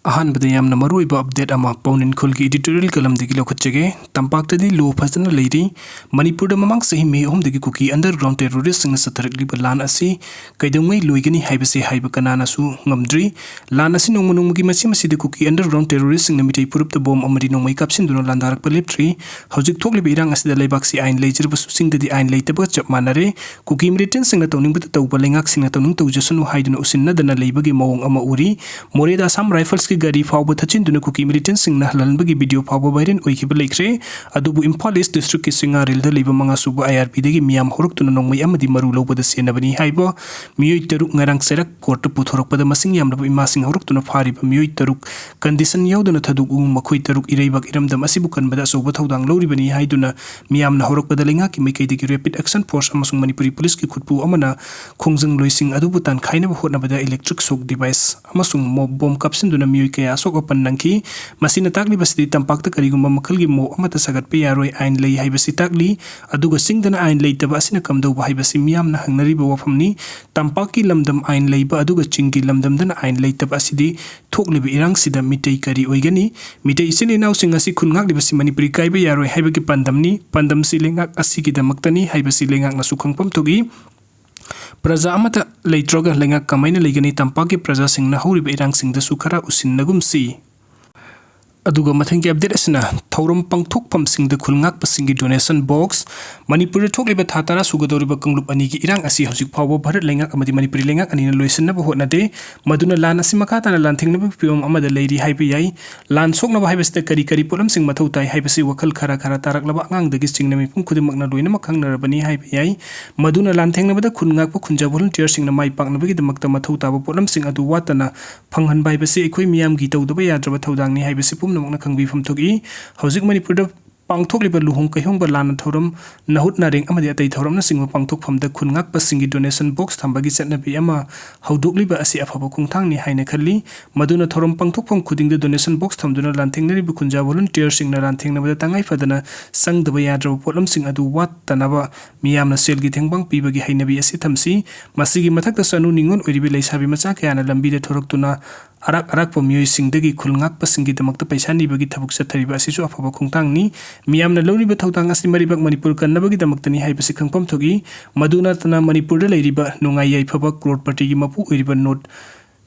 अहानबद यामना मरुइबा update अमा पौनिन खुलगी editorial कलम दगी लौखटचगे तंपाक्तदी लो फजना लेरी मणिपुर द ममांग सही मे होम दगी कुकी अंडरग्राउंड टेररिस्ट सिंग सतरकलिबा लान असि कैदंगै लोइगनी हाइबसे हाइब कनानासु ngamdri लान असि नोंग नोंगगी मसि मसि द कुकी अंडरग्राउंड टेररिस्ट सिंग मिटै पुरुप द बॉम अमरि नोंमै कापसिनदुना लांदारक पलेप्ट्री हौजिक थोकलिबा इरांग असि द लेबाक्सि आइन लेजिरबसु सिंग ददी आइन लेतबा चप मानरे कुकी मिलिटेंट सिंग तौनिंग बत तौबा लेंगाक सिंग तौनिंग तौजसनु हाइदुना उसिनदना लेबगी मवंग अमा उरी मोरेदा साम राइफल्स की गाड़ी फाउब थचिन कुकी मिलिटेंट सिंह हलनबगी वीडियो फाउब वायरल ओइखिबा लेख्रे अदुबु इम्फाल ईस्ट डिस्ट्रिक्ट की सिंगा रेलद लेबा मंगा सुब IRP दगी मियाम होरक्तुना नोंमै अमदि मरु लौबद सेनबनी हाइबो मियोय तरुक ngarang सेरक कोर्ट पुथोरकपद मसिंग यामनबा इमासिंग होरक्तुना फारिबा मियोय तरुक कंडीशन यावदुना थदुक मखोय तरुक इरैबक इरमदम असिबु कनबदा सोब थौदांग लौरिबनी हाइदुना मियामना होरकपद लेंगा की मैकैदगी रैपिड एक्शन फोर्स अमसुंग मणिपुरी पुलिस की खुदपु अमना खोंजंग लोइसिंग अदुबु तान खाइनबा होटनबदा इलेक्ट्रिक शॉक डिवाइस अमसुंग मोब बॉम्ब कापसिनदुना मियोय कया सोक अपन नंकी मसिना ताकली बसदी तंपाक्ता करिगुम्बा मखलगी मो अमता सगतपे यारोय आइन लई हाइबसि ताकली अदुगा सिंगदना आइन लईतबा असिना कमदौबा हाइबसि मियामना हंगनरिबा वफमनी तंपाकी लमदम आइन लईबा अदुगा चिंगी लमदमदना आइन लईतबा असिदी थोकलिबा इरांगसिदा मिटै करी ओइगनी मिटै इसिन इनाउसिंग असि खुनगाकलिबसि मणिपुरी काइबा यारोय हाइबगी पंदमनी पंदमसि लेंगाक असिगिदमक्तनी हाइबसि लेंगाकना सुखंगपम थोगी प्रजा अमता लेट्रोगा लेंगाक कमाइना लेगनी तंपाकी प्रजा सिंगना हौरिबा इरांगसिंगदसु खरा उसिननगुमसि अदुगा मथंगी अपडेट असना थौरम पंगथोकफम सिंगद खुलंगाक सिंगी डोनेशन बॉक्स मणिपुर थोकलिबा थातारा सुगदौरिबा कंगलुप अनिगी इरांग असि हौजिक फावबा भारत लेंगाक अमदि मणिपुरी लेंगाक अनिना लोइसननबा होटनादे मदुना लान असि मखाताना लानथेंगनबा फियम अमदा लेरी हाइबा याई लान सोकनबा हाइबसते करी करी पोलम सिंग मथौ ताई हाइबसि वखल खरा खरा तारकलबा अंगांगदगी सिंगना मिपुम खुदिमकना लोइनमक खंगनरबनी हाइबा याई मदुना लानथेंगनबदा खुनगाकपा खुंजा volunteer सिंगना माइ पाकनबगी दमकता मथौ ताबा पोलम सिंग अदु वातना फंगहनबा हाइबसि एखोय मियामगी तौदबा याद्रबा थौदांगनी हाइबसि पुमनमकना खंगबिफम थोगी हौजिक मणिपुर पांगथोकलिबा लुहोंग कैहोंगबा लाना थौरम नहुत नारेंग अमदि अतै थौरमना सिंगबा पांगथोकफमदा खुनगाकपा सिंगी डोनेशन बॉक्स थंबगी चटनबी अमा हौदोकलिबा असि अफबा खुंथांगनि हाइना खल्ली मदुना थौरम पांगथोकफम खुदिंगदा डोनेशन बॉक्स थमदुना लानथेंगनरिबा खुंजा volunteer सिंगना लानथेंगनबदा तंगाइ फदना संगदबा याद्रबा पोलम सिंग अदु वातनबा मियामना सेलगी थेंगबांग पीबगी हाइनबी असि थमसि मसिगी मथकता सनु निंगोन ओइरिबि लैसाबी मचा कयाना लंबीदा थोरक्तुना अरक अरक मियोय सिंगदगी खुलंगाकपा सिंगीदमक्ता पैसा निबगी थबुक चथरिबा असिसु अफबा खुंथांगनि मियामना लौरिबा थौदांग असि मरिबक मणिपुर कन्नबगीदमक्तनि हाइबसि खंगफम थोगी मदुना तना मणिपुरदा लैरिबा नुंगाई याइफबा करोड़पतिगी मपु ओइरिबा नोट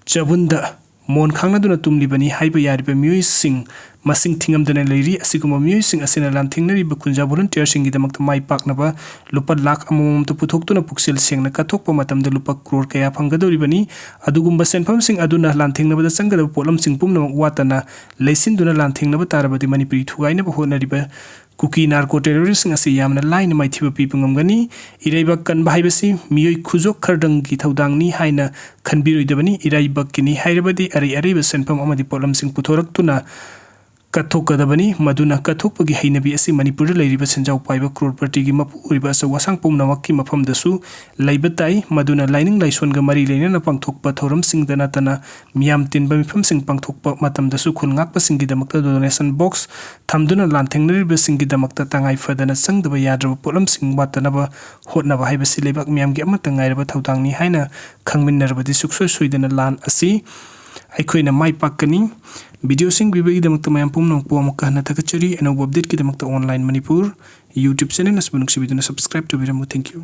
चबुंदा मोन खांगनादुना तुमलिबनी हाइबा यारिबा मियोय सिंग मसिंग थिंगमदना लैरी असिगुमा मियोय सिंग असिना लानथेंगनरिबा खुंजा volunteer सिंगीदमक्ता माइ पाकनबा लुपा लाख अमममत पुथोक्तुना पुक्सेल सेंगना कथोकपा मतमदा लुपा करोड़ कया फंगदौरिबनी अदुगुम्बा सेनफम सिंग अदुना लानथेंगनबदा चंगदबा पोलम सिंग पुमनमक वातना लैसिनदुना लानथेंगनबा तारबदि मणिपुरी थुगाइनबा होनरिबा कुकी नार्को टेररिस्ट असी यामना लाइन माइथिबा पीपंगमगनी इराइबक कनबा हाइबसि मियोय खुजोक खरदंगी थौदांगनी हाइना खनबिरोइदबनी इराइबक किनी हाइरबदि अरै अरैबा सेनफम अमदि पोलम सिंग पुथोरक्तुना कथोकदबनी मदुना कथोकपगी हाइनबी असि मणिपुर लैरिबा सेंजाव पाइबा करोड़पतिगी मपु ओरिबा सवासांग पुमनमक्की मफमदसु लैबा ताई मदुना लाइनिंग लाइसोनगा मरि लैनना पांगथोकपा थौरम सिंगदना तना मियाम तिनबा मिफम सिंग पांगथोकपा मतमदसु खुनगाकपा सिंगीदमक्ता डोनेशन बॉक्स थमदुना लानथेंगनरिबा सिंगीदमक्ता तंगाइ फदना संगदबा याद्रबा पोलम सिंग वातनबा होटनबा हाइबसि लेबाक मियामगी अमता ngairaba थौदांगनि हाइना खंगमिन्नरबदि सुखसोय सोइदना लान असि अखोइना माइ पाकनी वीडियो सिंग बिबगीदमक्ता मयाम पुमनमपो अमुक्का हन्ना थगचरी अनौब अपडेट कीदमक्ता ऑनलाइन मणिपुर यूट्यूब चैनल असबुनुक्सिबिदुना सब्सक्राइब टुबिरमु थैंक यू।